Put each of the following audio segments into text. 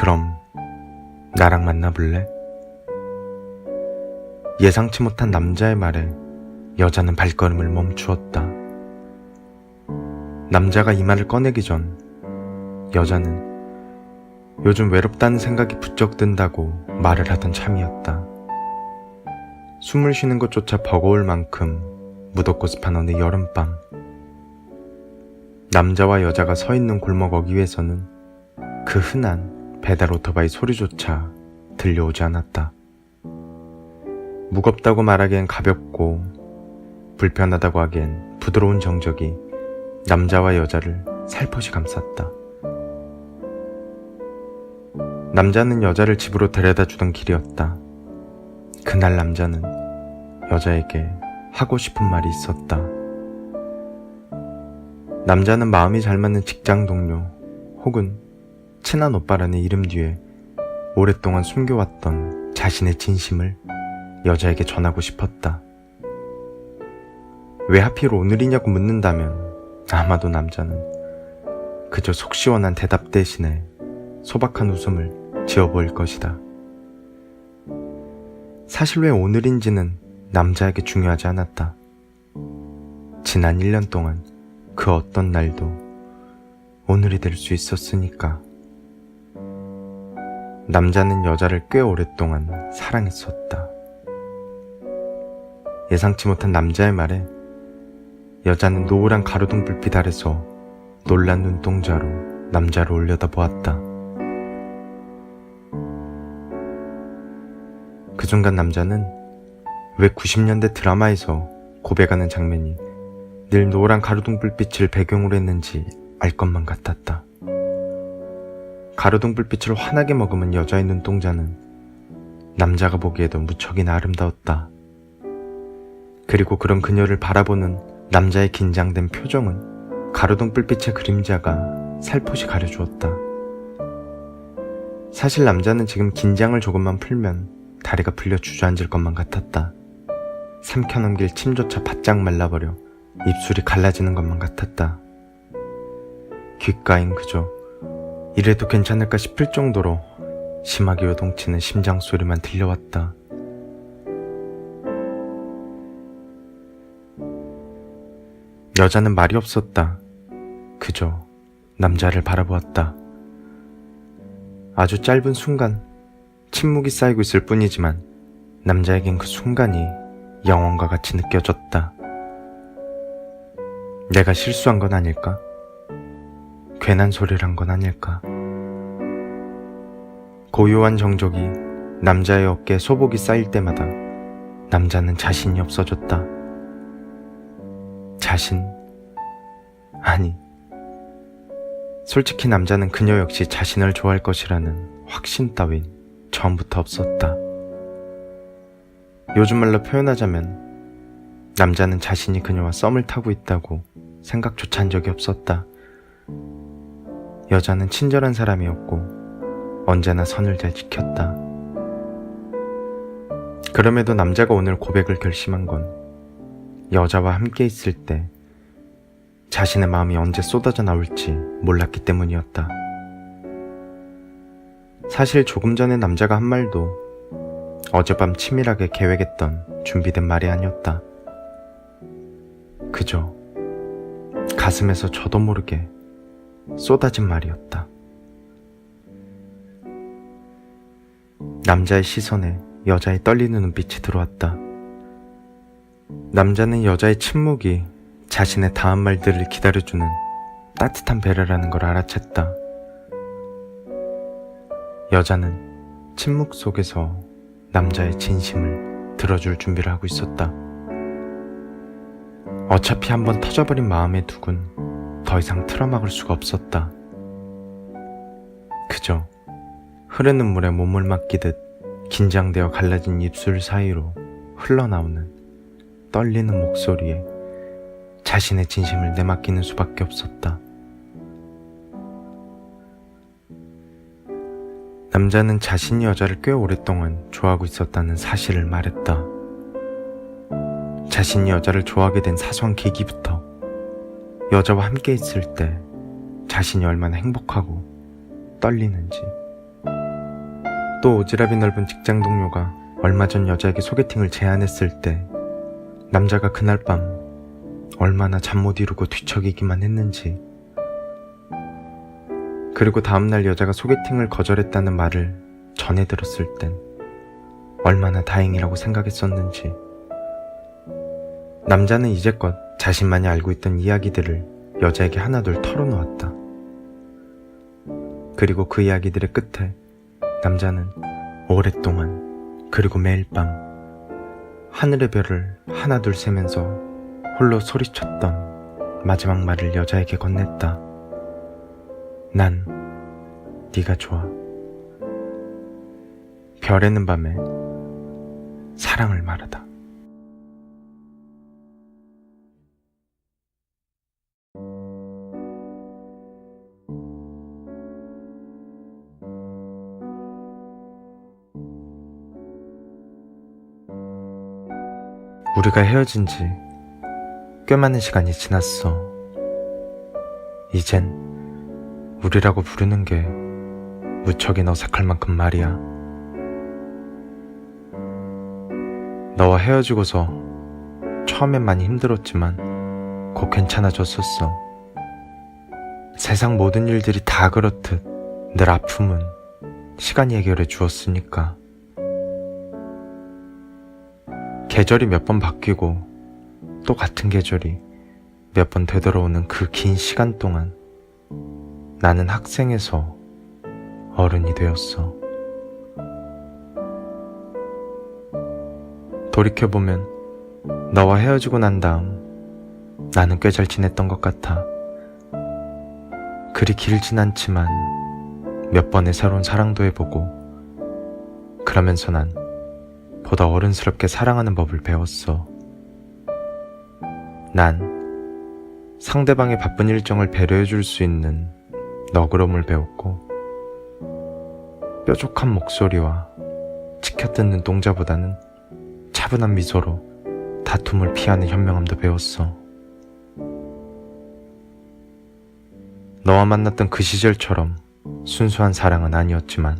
그럼 나랑 만나볼래? 예상치 못한 남자의 말에 여자는 발걸음을 멈추었다. 남자가 이 말을 꺼내기 전 여자는 요즘 외롭다는 생각이 부쩍 든다고 말을 하던 참이었다. 숨을 쉬는 것조차 버거울 만큼 무덥고 습한 어느 여름밤, 남자와 여자가 서 있는 골목 어귀에서는 그 흔한 배달 오토바이 소리조차 들려오지 않았다. 무겁다고 말하기엔 가볍고 불편하다고 하기엔 부드러운 정적이 남자와 여자를 살포시 감쌌다. 남자는 여자를 집으로 데려다 주던 길이었다. 그날 남자는 여자에게 하고 싶은 말이 있었다. 남자는 마음이 잘 맞는 직장 동료 혹은 친한 오빠라는 이름 뒤에 오랫동안 숨겨왔던 자신의 진심을 여자에게 전하고 싶었다. 왜 하필 오늘이냐고 묻는다면 아마도 남자는 그저 속 시원한 대답 대신에 소박한 웃음을 지어 보일 것이다. 사실 왜 오늘인지는 남자에게 중요하지 않았다. 지난 1년 동안 그 어떤 날도 오늘이 될 수 있었으니까. 남자는 여자를 꽤 오랫동안 사랑했었다. 예상치 못한 남자의 말에 여자는 노을한 가로등 불빛 아래서 놀란 눈동자로 남자를 올려다보았다. 그 순간 남자는 왜 90년대 드라마에서 고백하는 장면이 늘 노란 가로등 불빛을 배경으로 했는지 알 것만 같았다. 가로등 불빛을 환하게 머금은 여자의 눈동자는 남자가 보기에도 무척이나 아름다웠다. 그리고 그런 그녀를 바라보는 남자의 긴장된 표정은 가로등 불빛의 그림자가 살포시 가려주었다. 사실 남자는 지금 긴장을 조금만 풀면 다리가 풀려 주저앉을 것만 같았다. 삼켜넘길 침조차 바짝 말라버려 입술이 갈라지는 것만 같았다. 귓가엔 그저 이래도 괜찮을까 싶을 정도로 심하게 요동치는 심장 소리만 들려왔다. 여자는 말이 없었다. 그저 남자를 바라보았다. 아주 짧은 순간 침묵이 쌓이고 있을 뿐이지만 남자에겐 그 순간이 영원과 같이 느껴졌다. 내가 실수한 건 아닐까? 괜한 소리를 한 건 아닐까? 고요한 정적이 남자의 어깨에 소복이 쌓일 때마다 남자는 자신이 없어졌다. 자신? 아니, 솔직히 남자는 그녀 역시 자신을 좋아할 것이라는 확신 따윈 처음부터 없었다. 요즘 말로 표현하자면 남자는 자신이 그녀와 썸을 타고 있다고 생각조차 한 적이 없었다. 여자는 친절한 사람이었고 언제나 선을 잘 지켰다. 그럼에도 남자가 오늘 고백을 결심한 건 여자와 함께 있을 때 자신의 마음이 언제 쏟아져 나올지 몰랐기 때문이었다. 사실 조금 전에 남자가 한 말도 어젯밤 치밀하게 계획했던 준비된 말이 아니었다. 그저 가슴에서 저도 모르게 쏟아진 말이었다. 남자의 시선에 여자의 떨리는 눈빛이 들어왔다. 남자는 여자의 침묵이 자신의 다음 말들을 기다려주는 따뜻한 배려라는 걸 알아챘다. 여자는 침묵 속에서 남자의 진심을 들어줄 준비를 하고 있었다. 어차피 한번 터져버린 마음의 둑은 더 이상 틀어막을 수가 없었다. 그저 흐르는 물에 몸을 맡기듯 긴장되어 갈라진 입술 사이로 흘러나오는 떨리는 목소리에 자신의 진심을 내맡기는 수밖에 없었다. 남자는 자신이 여자를 꽤 오랫동안 좋아하고 있었다는 사실을 말했다. 자신이 여자를 좋아하게 된 사소한 계기부터 여자와 함께 있을 때 자신이 얼마나 행복하고 떨리는지 또 오지랖이 넓은 직장 동료가 얼마 전 여자에게 소개팅을 제안했을 때 남자가 그날 밤 얼마나 잠 못 이루고 뒤척이기만 했는지, 그리고 다음날 여자가 소개팅을 거절했다는 말을 전해 들었을 땐 얼마나 다행이라고 생각했었는지. 남자는 이제껏 자신만이 알고 있던 이야기들을 여자에게 하나둘 털어놓았다. 그리고 그 이야기들의 끝에 남자는 오랫동안, 그리고 매일 밤 하늘의 별을 하나둘 세면서 홀로 소리쳤던 마지막 말을 여자에게 건넸다. 난 네가 좋아. 별에는 밤에 사랑을 말하다. 우리가 헤어진 지 꽤 많은 시간이 지났어. 이젠 우리라고 부르는 게 무척이나 어색할 만큼 말이야. 너와 헤어지고서 처음엔 많이 힘들었지만 곧 괜찮아졌었어. 세상 모든 일들이 다 그렇듯 늘 아픔은 시간이 해결해 주었으니까. 계절이 몇 번 바뀌고 또 같은 계절이 몇 번 되돌아오는 그 긴 시간 동안 나는 학생에서 어른이 되었어. 돌이켜보면 너와 헤어지고 난 다음 나는 꽤 잘 지냈던 것 같아. 그리 길진 않지만 몇 번의 새로운 사랑도 해보고, 그러면서 난 보다 어른스럽게 사랑하는 법을 배웠어. 난 상대방의 바쁜 일정을 배려해줄 수 있는 너그러움을 배웠고, 뾰족한 목소리와 치켜뜬 눈동자보다는 차분한 미소로 다툼을 피하는 현명함도 배웠어. 너와 만났던 그 시절처럼 순수한 사랑은 아니었지만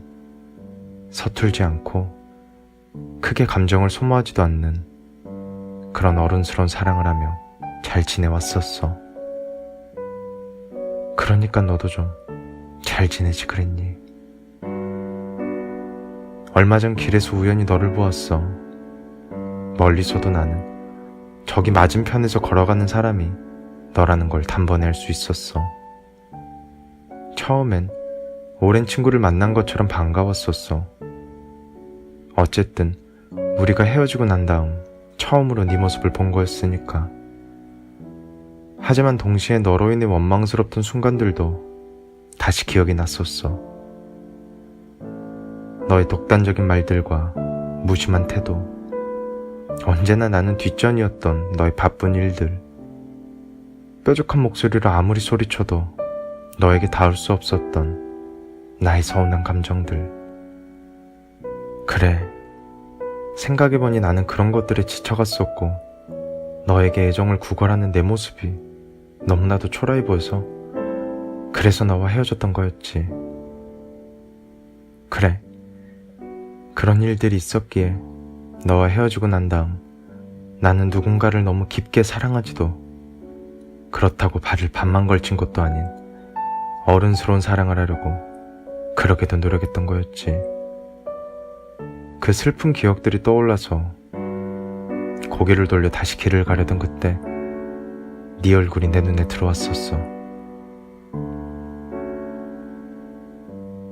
서툴지 않고 크게 감정을 소모하지도 않는 그런 어른스러운 사랑을 하며 잘 지내왔었어. 그러니까 너도 좀 잘 지내지 그랬니? 얼마 전 길에서 우연히 너를 보았어. 멀리서도 나는 저기 맞은편에서 걸어가는 사람이 너라는 걸 단번에 알 수 있었어. 처음엔 오랜 친구를 만난 것처럼 반가웠었어. 어쨌든 우리가 헤어지고 난 다음 처음으로 네 모습을 본 거였으니까. 하지만 동시에 너로 인해 원망스럽던 순간들도 다시 기억이 났었어. 너의 독단적인 말들과 무심한 태도, 언제나 나는 뒷전이었던 너의 바쁜 일들, 뾰족한 목소리로 아무리 소리쳐도 너에게 닿을 수 없었던 나의 서운한 감정들. 그래, 생각해보니 나는 그런 것들에 지쳐갔었고, 너에게 애정을 구걸하는 내 모습이 너무나도 초라해 보여서 그래서 너와 헤어졌던 거였지. 그래, 그런 일들이 있었기에 너와 헤어지고 난 다음 나는 누군가를 너무 깊게 사랑하지도, 그렇다고 발을 반만 걸친 것도 아닌 어른스러운 사랑을 하려고 그렇게도 노력했던 거였지. 그 슬픈 기억들이 떠올라서 고개를 돌려 다시 길을 가려던 그때 네 얼굴이 내 눈에 들어왔었어.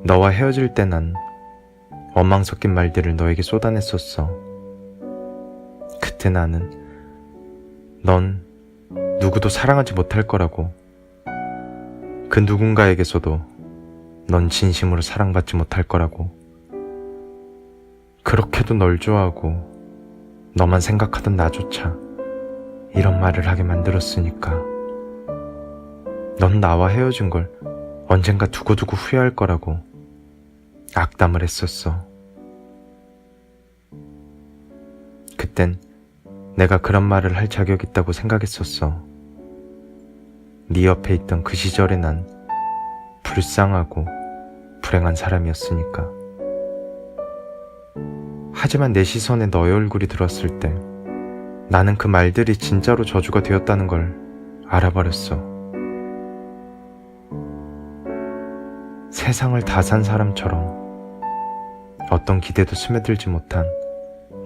너와 헤어질 때 난 원망 섞인 말들을 너에게 쏟아냈었어. 그때 나는 넌 누구도 사랑하지 못할 거라고, 그 누군가에게서도 넌 진심으로 사랑받지 못할 거라고, 그렇게도 널 좋아하고 너만 생각하던 나조차 이런 말을 하게 만들었으니까. 넌 나와 헤어진 걸 언젠가 두고두고 후회할 거라고 악담을 했었어. 그땐 내가 그런 말을 할 자격 있다고 생각했었어. 네 옆에 있던 그 시절에 난 불쌍하고 불행한 사람이었으니까. 하지만 내 시선에 너의 얼굴이 들었을 때 나는 그 말들이 진짜로 저주가 되었다는 걸 알아버렸어. 세상을 다 산 사람처럼 어떤 기대도 스며들지 못한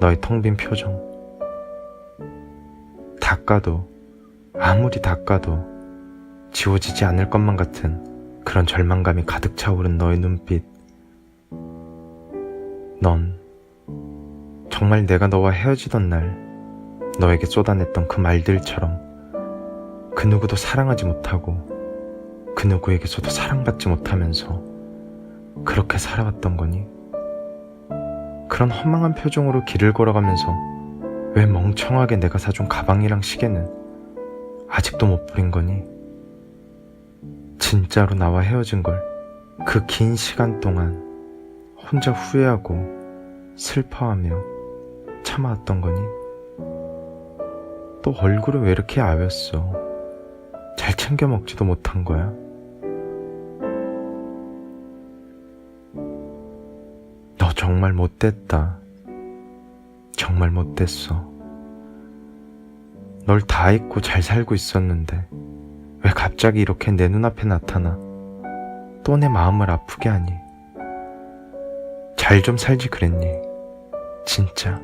너의 텅 빈 표정. 닦아도 아무리 닦아도 지워지지 않을 것만 같은 그런 절망감이 가득 차오른 너의 눈빛. 넌 정말 내가 너와 헤어지던 날 너에게 쏟아냈던 그 말들처럼 그 누구도 사랑하지 못하고 그 누구에게서도 사랑받지 못하면서 그렇게 살아왔던 거니? 그런 허망한 표정으로 길을 걸어가면서 왜 멍청하게 내가 사준 가방이랑 시계는 아직도 못 버린 거니? 진짜로 나와 헤어진 걸 그 긴 시간 동안 혼자 후회하고 슬퍼하며 참아왔던 거니? 또 얼굴을 왜 이렇게 야였어? 잘 챙겨 먹지도 못한 거야? 너 정말 못됐다. 정말 못됐어. 널 다 잊고 잘 살고 있었는데 왜 갑자기 이렇게 내 눈앞에 나타나 또 내 마음을 아프게 하니? 잘 좀 살지 그랬니? 진짜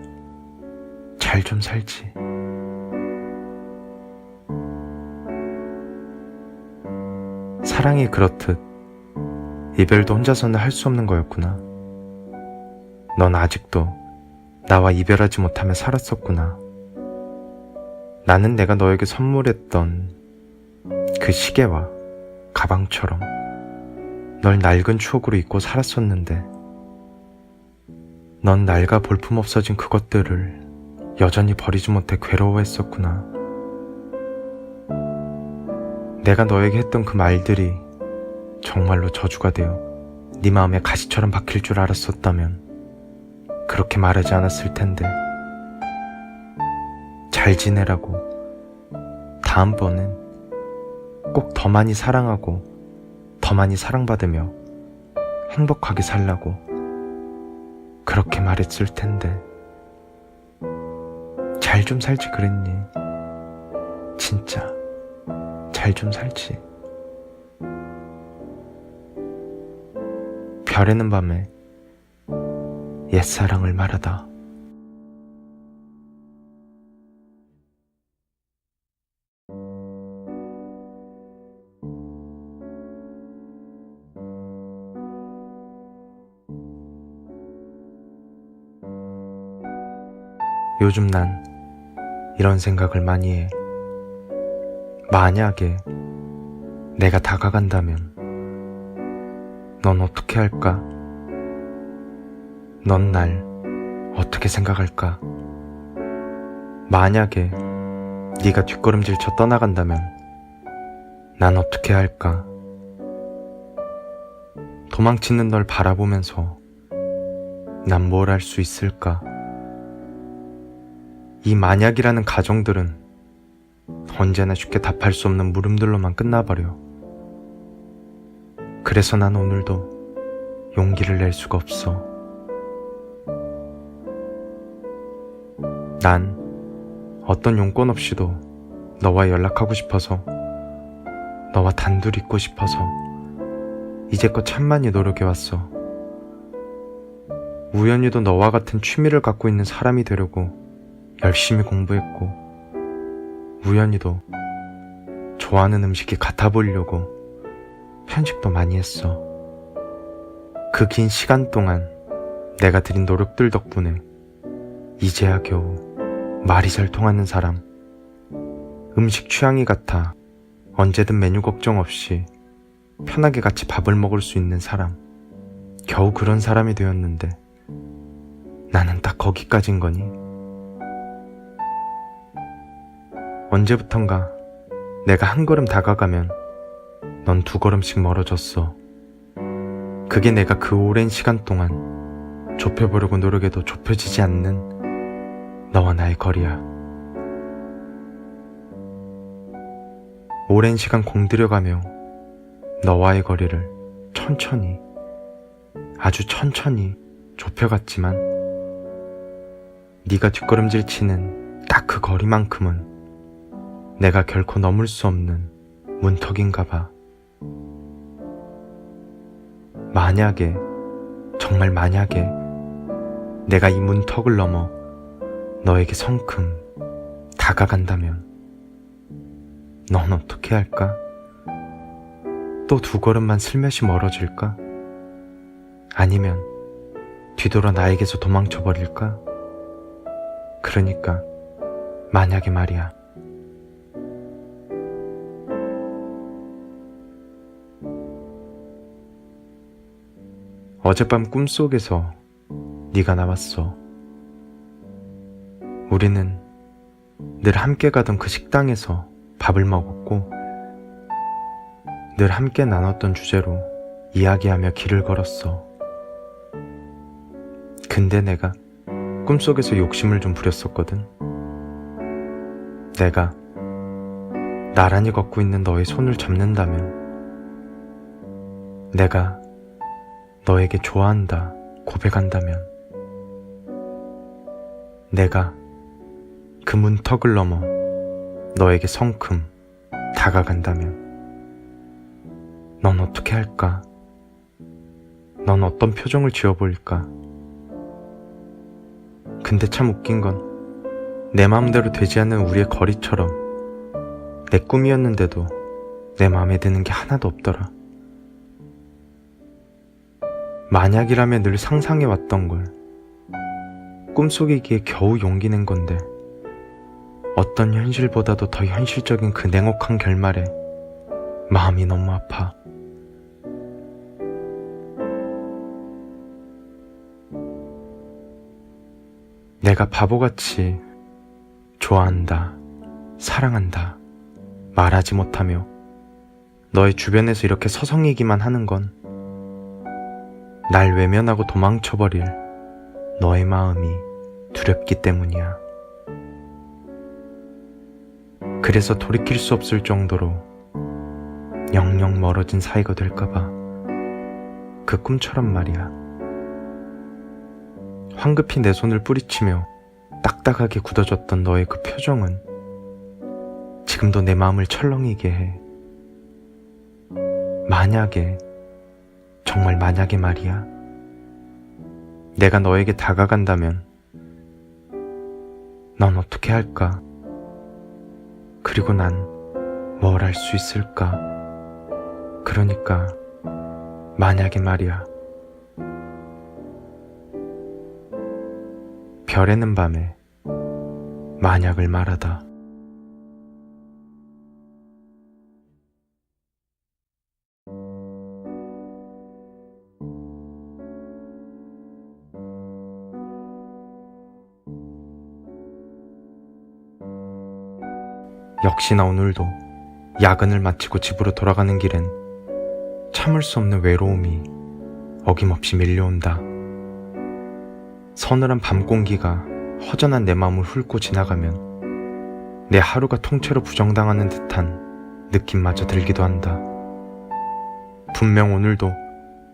잘 좀 살지. 사랑이 그렇듯 이별도 혼자서는 할 수 없는 거였구나. 넌 아직도 나와 이별하지 못하며 살았었구나. 나는 내가 너에게 선물했던 그 시계와 가방처럼 널 낡은 추억으로 잊고 살았었는데 넌 낡아 볼품없어진 그것들을 여전히 버리지 못해 괴로워했었구나. 내가 너에게 했던 그 말들이 정말로 저주가 되어 네 마음에 가시처럼 박힐 줄 알았었다면 그렇게 말하지 않았을 텐데. 잘 지내라고, 다음번엔 꼭 더 많이 사랑하고 더 많이 사랑받으며 행복하게 살라고 그렇게 말했을 텐데. 잘 좀 살지 그랬니? 진짜 잘 좀 살지. 별에는 밤에 옛사랑을 말하다. 요즘 난 이런 생각을 많이 해. 만약에 내가 다가간다면 넌 어떻게 할까? 넌 날 어떻게 생각할까? 만약에 네가 뒷걸음질 쳐 떠나간다면 난 어떻게 할까? 도망치는 널 바라보면서 난 뭘 할 수 있을까? 이 만약이라는 가정들은 언제나 쉽게 답할 수 없는 물음들로만 끝나버려. 그래서 난 오늘도 용기를 낼 수가 없어. 난 어떤 용건 없이도 너와 연락하고 싶어서, 너와 단둘이 있고 싶어서 이제껏 참 많이 노력해왔어. 우연히도 너와 같은 취미를 갖고 있는 사람이 되려고 열심히 공부했고, 우연히도 좋아하는 음식이 같아 보이려고 편식도 많이 했어. 그 긴 시간 동안 내가 들인 노력들 덕분에 이제야 겨우 말이 잘 통하는 사람, 음식 취향이 같아 언제든 메뉴 걱정 없이 편하게 같이 밥을 먹을 수 있는 사람, 겨우 그런 사람이 되었는데 나는 딱 거기까지인 거니? 언제부턴가 내가 한 걸음 다가가면 넌 두 걸음씩 멀어졌어. 그게 내가 그 오랜 시간 동안 좁혀보려고 노력해도 좁혀지지 않는 너와 나의 거리야. 오랜 시간 공들여가며 너와의 거리를 천천히, 아주 천천히 좁혀갔지만 네가 뒷걸음질 치는 딱 그 거리만큼은 내가 결코 넘을 수 없는 문턱인가 봐. 만약에, 정말 만약에 내가 이 문턱을 넘어 너에게 성큼 다가간다면 넌 어떻게 할까? 또 두 걸음만 슬며시 멀어질까? 아니면 뒤돌아 나에게서 도망쳐버릴까? 그러니까 만약에 말이야. 어젯밤 꿈속에서 네가 나왔어. 우리는 늘 함께 가던 그 식당에서 밥을 먹었고 늘 함께 나눴던 주제로 이야기하며 길을 걸었어. 근데 내가 꿈속에서 욕심을 좀 부렸었거든. 내가 나란히 걷고 있는 너의 손을 잡는다면, 내가 너에게 좋아한다 고백한다면, 내가 그 문턱을 넘어 너에게 성큼 다가간다면 넌 어떻게 할까? 넌 어떤 표정을 지어보일까? 근데 참 웃긴 건 내 마음대로 되지 않는 우리의 거리처럼 내 꿈이었는데도 내 마음에 드는 게 하나도 없더라. 만약이라면 늘 상상해왔던 걸 꿈속이기에 겨우 용기 낸 건데 어떤 현실보다도 더 현실적인 그 냉혹한 결말에 마음이 너무 아파. 내가 바보같이 좋아한다, 사랑한다 말하지 못하며 너의 주변에서 이렇게 서성이기만 하는 건 날 외면하고 도망쳐버릴 너의 마음이 두렵기 때문이야. 그래서 돌이킬 수 없을 정도로 영영 멀어진 사이가 될까봐 그 꿈처럼 말이야. 황급히 내 손을 뿌리치며 딱딱하게 굳어졌던 너의 그 표정은 지금도 내 마음을 철렁이게 해. 만약에, 정말 만약에 말이야. 내가 너에게 다가간다면 넌 어떻게 할까? 그리고 난 뭘 할 수 있을까? 그러니까 만약에 말이야. 별에는 밤에 만약을 말하다. 역시나 오늘도 야근을 마치고 집으로 돌아가는 길엔 참을 수 없는 외로움이 어김없이 밀려온다. 서늘한 밤 공기가 허전한 내 마음을 훑고 지나가면 내 하루가 통째로 부정당하는 듯한 느낌마저 들기도 한다. 분명 오늘도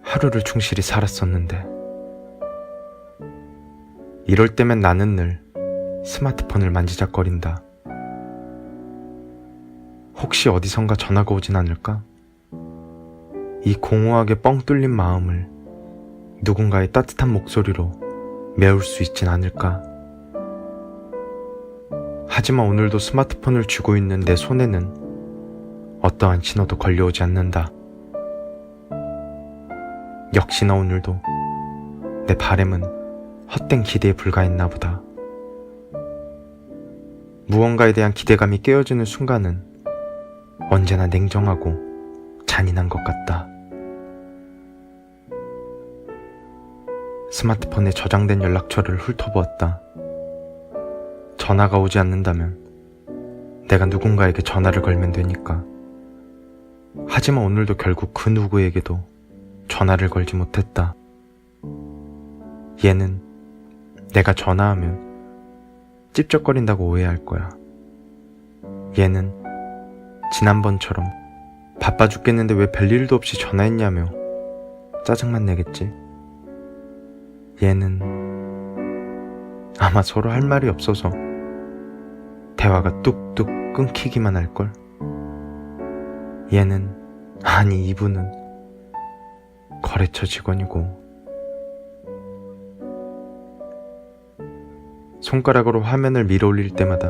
하루를 충실히 살았었는데. 이럴 때면 나는 늘 스마트폰을 만지작거린다. 혹시 어디선가 전화가 오진 않을까? 이 공허하게 뻥 뚫린 마음을 누군가의 따뜻한 목소리로 메울 수 있진 않을까? 하지만 오늘도 스마트폰을 쥐고 있는 내 손에는 어떠한 신호도 걸려오지 않는다. 역시나 오늘도 내 바램은 헛된 기대에 불과했나 보다. 무언가에 대한 기대감이 깨어지는 순간은 언제나 냉정하고 잔인한 것 같다. 스마트폰에 저장된 연락처를 훑어보았다. 전화가 오지 않는다면 내가 누군가에게 전화를 걸면 되니까. 하지만 오늘도 결국 그 누구에게도 전화를 걸지 못했다. 얘는 내가 전화하면 찝쩍거린다고 오해할 거야. 얘는 지난번처럼 바빠 죽겠는데 왜 별일도 없이 전화했냐며 짜증만 내겠지. 얘는 아마 서로 할 말이 없어서 대화가 뚝뚝 끊기기만 할걸. 얘는, 아니 이분은 거래처 직원이고. 손가락으로 화면을 밀어올릴 때마다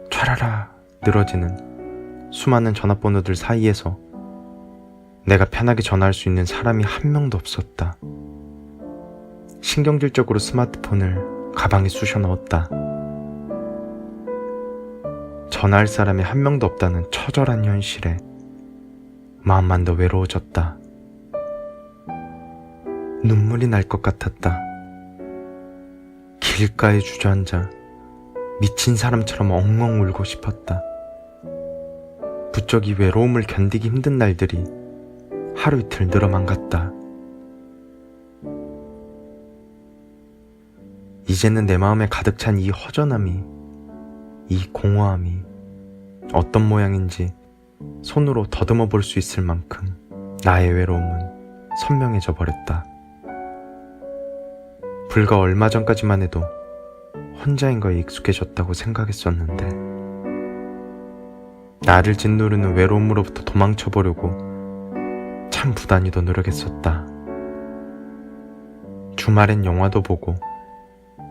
촤라라 늘어지는 수많은 전화번호들 사이에서 내가 편하게 전화할 수 있는 사람이 한 명도 없었다. 신경질적으로 스마트폰을 가방에 쑤셔 넣었다. 전화할 사람이 한 명도 없다는 처절한 현실에 마음만 더 외로워졌다. 눈물이 날 것 같았다. 길가에 주저앉아 미친 사람처럼 엉엉 울고 싶었다. 부쩍 이 외로움을 견디기 힘든 날들이 하루 이틀 늘어만 갔다. 이제는 내 마음에 가득 찬 이 허전함이, 이 공허함이 어떤 모양인지 손으로 더듬어 볼 수 있을 만큼 나의 외로움은 선명해져 버렸다. 불과 얼마 전까지만 해도 혼자인 거에 익숙해졌다고 생각했었는데, 나를 짓누르는 외로움으로부터 도망쳐보려고 참 부단히도 노력했었다. 주말엔 영화도 보고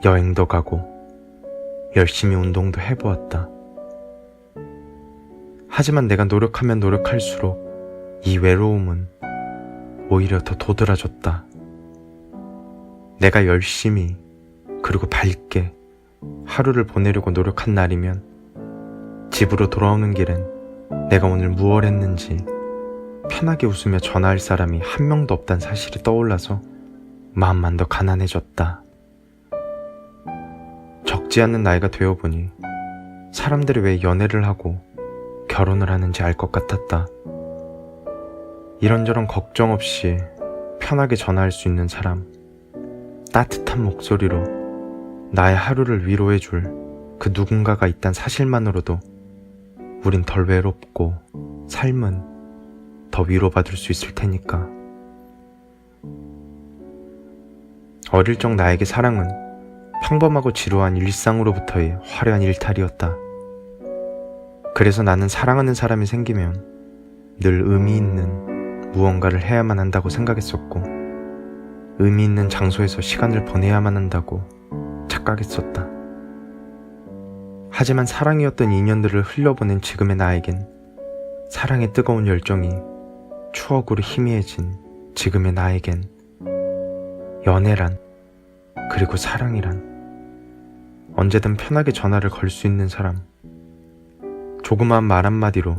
여행도 가고 열심히 운동도 해보았다. 하지만 내가 노력하면 노력할수록 이 외로움은 오히려 더 도드라졌다. 내가 열심히 그리고 밝게 하루를 보내려고 노력한 날이면 집으로 돌아오는 길엔 내가 오늘 무얼 했는지 편하게 웃으며 전화할 사람이 한 명도 없단 사실이 떠올라서 마음만 더 가난해졌다. 적지 않은 나이가 되어보니 사람들이 왜 연애를 하고 결혼을 하는지 알 것 같았다. 이런저런 걱정 없이 편하게 전화할 수 있는 사람, 따뜻한 목소리로 나의 하루를 위로해줄 그 누군가가 있단 사실만으로도 우린 덜 외롭고 삶은 더 위로받을 수 있을 테니까. 어릴 적 나에게 사랑은 평범하고 지루한 일상으로부터의 화려한 일탈이었다. 그래서 나는 사랑하는 사람이 생기면 늘 의미 있는 무언가를 해야만 한다고 생각했었고, 의미 있는 장소에서 시간을 보내야만 한다고 착각했었다. 하지만 사랑이었던 인연들을 흘려보낸 지금의 나에겐 사랑의 뜨거운 열정이 추억으로 희미해진 지금의 나에겐 연애란, 그리고 사랑이란 언제든 편하게 전화를 걸 수 있는 사람, 조그마한 말 한마디로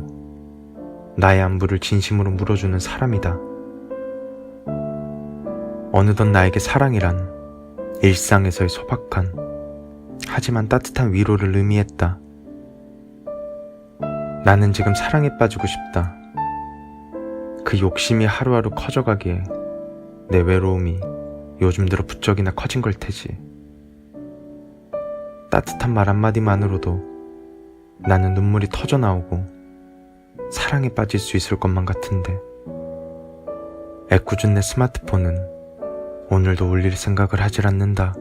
나의 안부를 진심으로 물어주는 사람이다. 어느덧 나에게 사랑이란 일상에서의 소박한 하지만 따뜻한 위로를 의미했다. 나는 지금 사랑에 빠지고 싶다. 그 욕심이 하루하루 커져가기에 내 외로움이 요즘 들어 부쩍이나 커진 걸 테지. 따뜻한 말 한마디만으로도 나는 눈물이 터져 나오고 사랑에 빠질 수 있을 것만 같은데, 애꿎은 내 스마트폰은 오늘도 울릴 생각을 하질 않는다.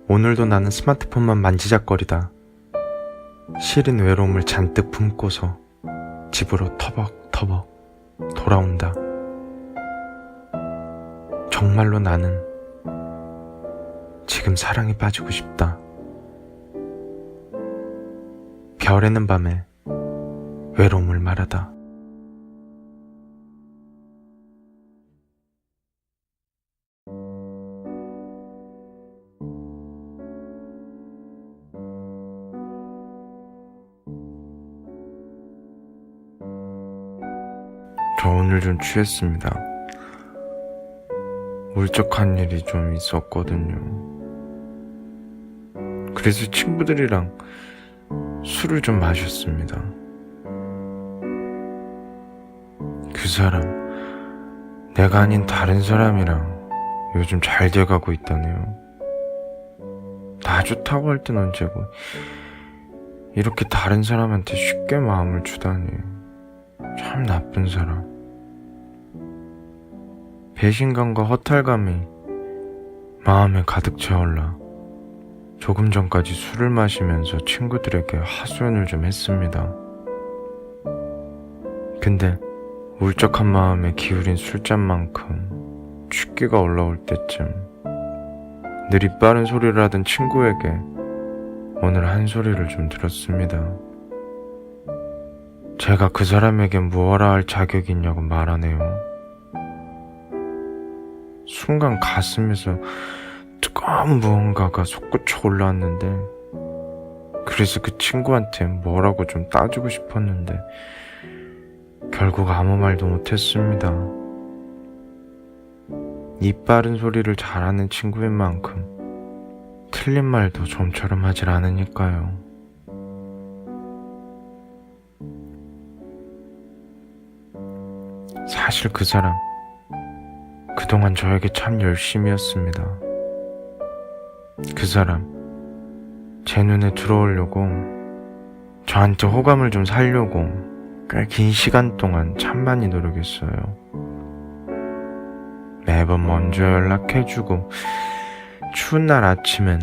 오늘도 나는 스마트폰만 만지작거리다 시린 외로움을 잔뜩 품고서 집으로 터벅터벅 돌아온다. 정말로 나는 지금 사랑에 빠지고 싶다. 별에는 밤에 외로움을 말하다. 저 오늘 좀 취했습니다. 울적한 일이 좀 있었거든요. 그래서 친구들이랑 술을 좀 마셨습니다. 그 사람, 내가 아닌 다른 사람이랑 요즘 잘 돼가고 있다네요. 나 좋다고 할 땐 언제고 이렇게 다른 사람한테 쉽게 마음을 주다니. 참 나쁜 사람. 배신감과 허탈감이 마음에 가득 채올라 조금 전까지 술을 마시면서 친구들에게 하소연을 좀 했습니다. 근데 울적한 마음에 기울인 술잔만큼 취기가 올라올 때쯤 늘 입바른 소리를 하던 친구에게 오늘 한 소리를 좀 들었습니다. 제가 그 사람에게 무엇라 할 자격이 있냐고 말하네요. 순간 가슴에서 뜨거운 무언가가 솟구쳐 올라왔는데, 그래서 그 친구한테 뭐라고 좀 따지고 싶었는데 결국 아무 말도 못했습니다. 입 바른 소리를 잘하는 친구인 만큼 틀린 말도 좀처럼 하질 않으니까요. 사실 그 사람 그동안 저에게 참 열심이었습니다. 그 사람 제 눈에 들어오려고, 저한테 호감을 좀 사려고 꽤 긴 시간 동안 참 많이 노력했어요. 매번 먼저 연락해주고, 추운 날 아침엔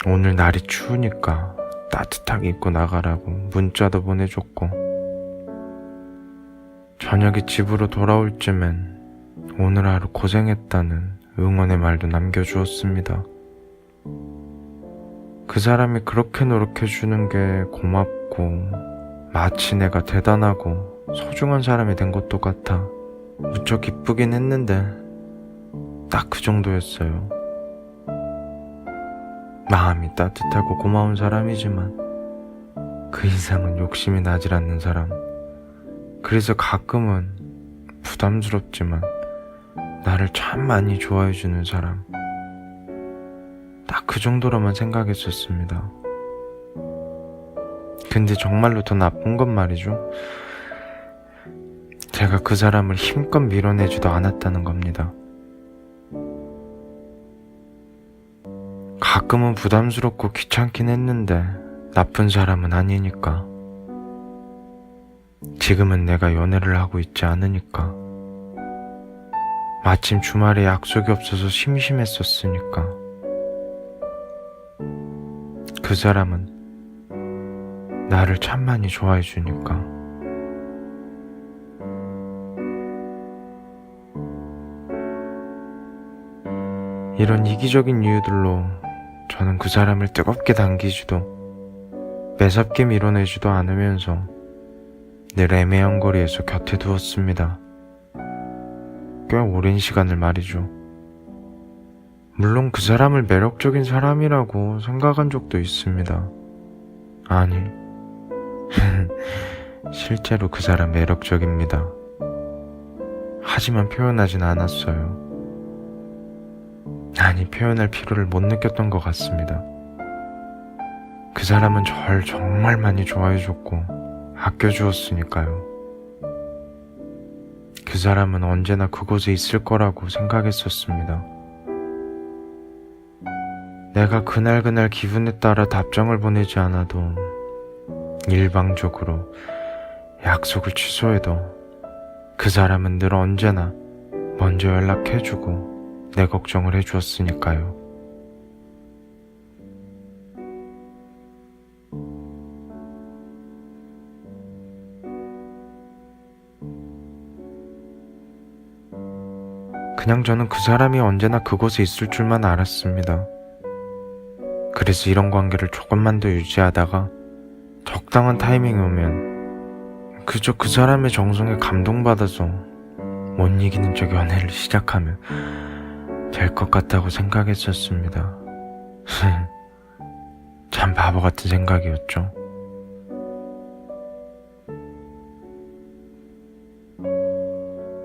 오늘 날이 추우니까 따뜻하게 입고 나가라고 문자도 보내줬고, 저녁에 집으로 돌아올 쯤엔 오늘 하루 고생했다는 응원의 말도 남겨주었습니다. 그 사람이 그렇게 노력해주는 게 고맙고 마치 내가 대단하고 소중한 사람이 된 것도 같아 무척 기쁘긴 했는데 딱 그 정도였어요. 마음이 따뜻하고 고마운 사람이지만 그 이상은 욕심이 나질 않는 사람. 그래서 가끔은 부담스럽지만 나를 참 많이 좋아해주는 사람. 딱 그 정도로만 생각했었습니다. 근데 정말로 더 나쁜 건 말이죠, 제가 그 사람을 힘껏 밀어내지도 않았다는 겁니다. 가끔은 부담스럽고 귀찮긴 했는데 나쁜 사람은 아니니까. 지금은 내가 연애를 하고 있지 않으니까. 마침 주말에 약속이 없어서 심심했었으니까. 그 사람은 나를 참 많이 좋아해 주니까. 이런 이기적인 이유들로 저는 그 사람을 뜨겁게 당기지도 매섭게 밀어내지도 않으면서 늘 애매한 거리에서 곁에 두었습니다. 꽤 오랜 시간을 말이죠. 물론 그 사람을 매력적인 사람이라고 생각한 적도 있습니다. 아니, 실제로 그 사람 매력적입니다. 하지만 표현하진 않았어요. 아니, 표현할 필요를 못 느꼈던 것 같습니다. 그 사람은 절 정말 많이 좋아해줬고 아껴주었으니까요. 그 사람은 언제나 그곳에 있을 거라고 생각했었습니다. 내가 그날 기분에 따라 답장을 보내지 않아도, 일방적으로 약속을 취소해도 그 사람은 늘 언제나 먼저 연락해주고 내 걱정을 해주었으니까요. 그냥 저는 그 사람이 언제나 그곳에 있을 줄만 알았습니다. 그래서 이런 관계를 조금만 더 유지하다가 적당한 타이밍이 오면 그저 그 사람의 정성에 감동받아서 못 이기는 척 연애를 시작하면 될 것 같다고 생각했었습니다. 참 바보 같은 생각이었죠.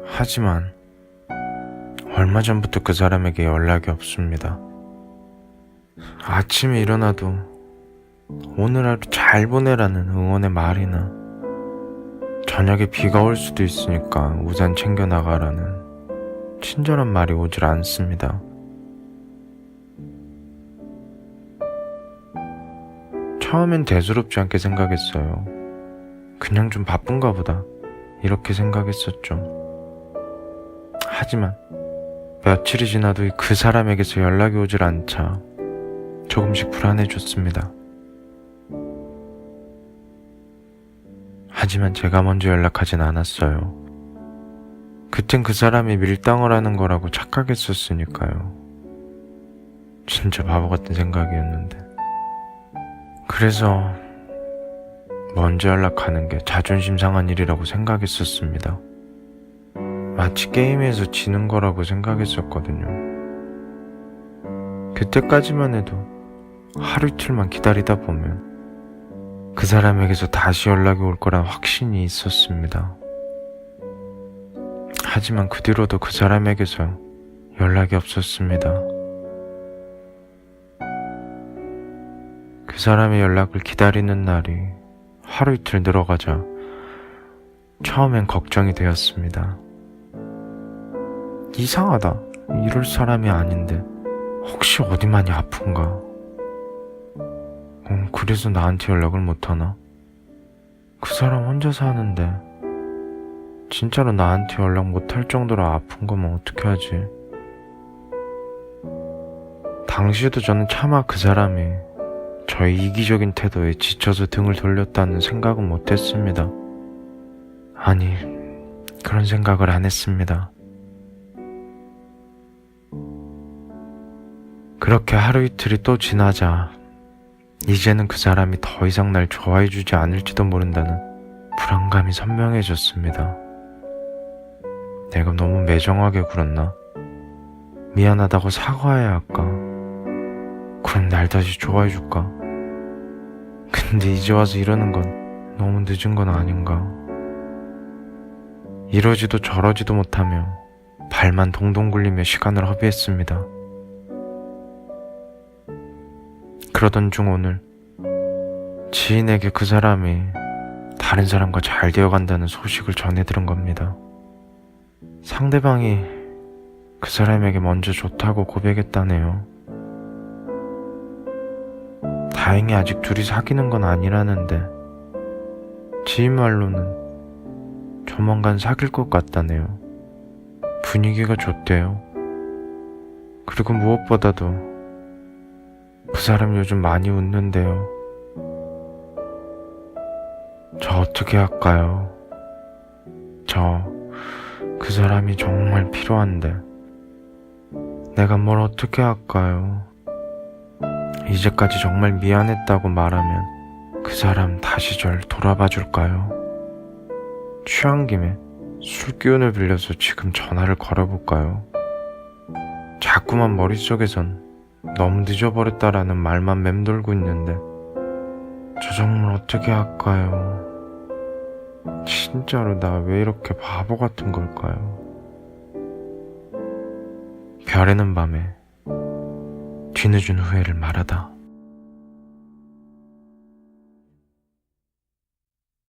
하지만 얼마 전부터 그 사람에게 연락이 없습니다. 아침에 일어나도 오늘 하루 잘 보내라는 응원의 말이나, 저녁에 비가 올 수도 있으니까 우산 챙겨 나가라는 친절한 말이 오질 않습니다. 처음엔 대수롭지 않게 생각했어요. 그냥 좀 바쁜가 보다, 이렇게 생각했었죠. 하지만 며칠이 지나도 그 사람에게서 연락이 오질 않자 조금씩 불안해졌습니다. 하지만 제가 먼저 연락하진 않았어요. 그땐 그 사람이 밀당을 하는 거라고 착각했었으니까요. 진짜 바보 같은 생각이었는데. 그래서 먼저 연락하는 게 자존심 상한 일이라고 생각했었습니다. 마치 게임에서 지는 거라고 생각했었거든요. 그때까지만 해도 하루 이틀만 기다리다 보면 그 사람에게서 다시 연락이 올 거란 확신이 있었습니다. 하지만 그 뒤로도 그 사람에게서 연락이 없었습니다. 그 사람의 연락을 기다리는 날이 하루 이틀 늘어가자 처음엔 걱정이 되었습니다. 이상하다. 이럴 사람이 아닌데 혹시 어디 많이 아픈가? 그래서 나한테 연락을 못하나? 그 사람 혼자 사는데 진짜로 나한테 연락 못할 정도로 아픈 거면 어떻게 하지? 당시에도 저는 차마 그 사람이 저의 이기적인 태도에 지쳐서 등을 돌렸다는 생각은 못했습니다. 아니, 그런 생각을 안 했습니다. 그렇게 하루 이틀이 또 지나자 이제는 그 사람이 더 이상 날 좋아해주지 않을지도 모른다는 불안감이 선명해졌습니다. 내가 너무 매정하게 굴었나? 미안하다고 사과해야 할까? 그럼 날 다시 좋아해줄까? 근데 이제 와서 이러는 건 너무 늦은 건 아닌가? 이러지도 저러지도 못하며 발만 동동 굴리며 시간을 허비했습니다. 그러던 중 오늘 지인에게 그 사람이 다른 사람과 잘 되어간다는 소식을 전해 들은 겁니다. 상대방이 그 사람에게 먼저 좋다고 고백했다네요. 다행히 아직 둘이 사귀는 건 아니라는데 지인 말로는 조만간 사귈 것 같다네요. 분위기가 좋대요. 그리고 무엇보다도 그 사람 요즘 많이 웃는데요. 저 어떻게 할까요? 저 그 사람이 정말 필요한데 내가 뭘 어떻게 할까요? 이제까지 정말 미안했다고 말하면 그 사람 다시 절 돌아봐 줄까요? 취한 김에 술 기운을 빌려서 지금 전화를 걸어볼까요? 자꾸만 머릿속에선 너무 늦어버렸다라는 말만 맴돌고 있는데 저 정말 어떻게 할까요? 진짜로 나 왜 이렇게 바보 같은 걸까요? 별에는 밤에 뒤늦은 후회를 말하다.